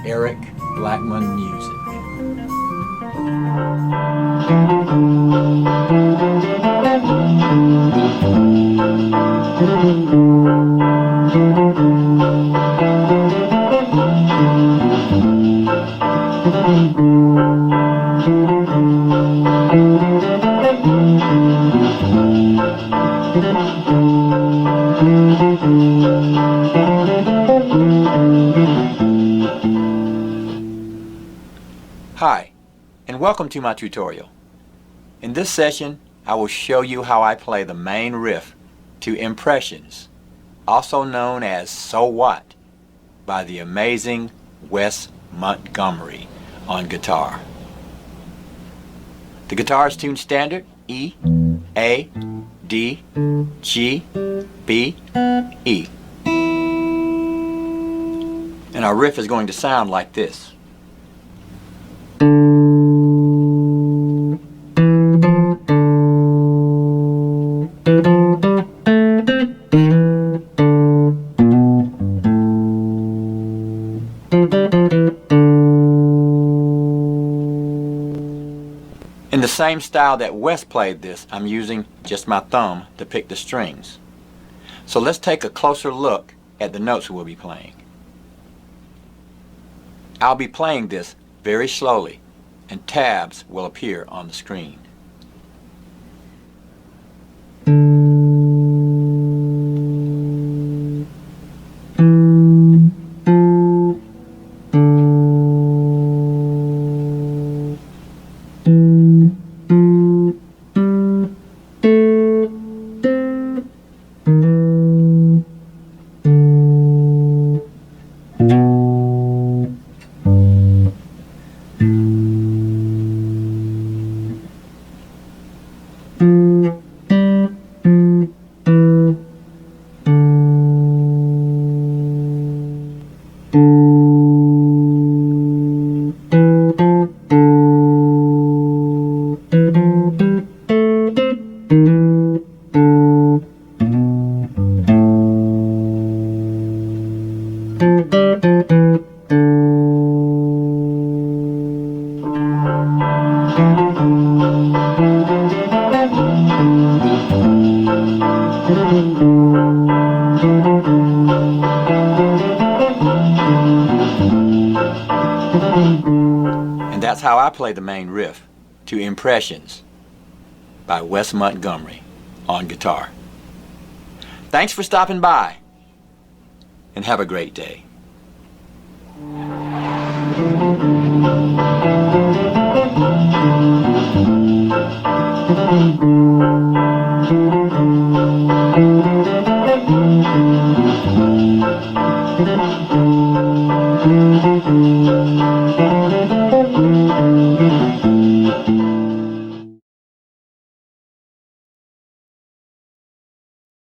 Eric Blackmon Music. Hi, and welcome to my tutorial. In this session, I will show you how I play the main riff to Impressions, also known as So What, by the amazing Wes Montgomery on guitar. The guitar is tuned standard E, A, D, G, B, E. And our riff is going to sound like this. In the same style that Wes played this, I'm using just my thumb to pick the strings. So let's take a closer look at the notes we'll be playing. I'll be playing this very slowly, and tabs will appear on the screen. And that's how I play the main riff to Impressions by Wes Montgomery on guitar. Thanks for stopping by, and have a great day.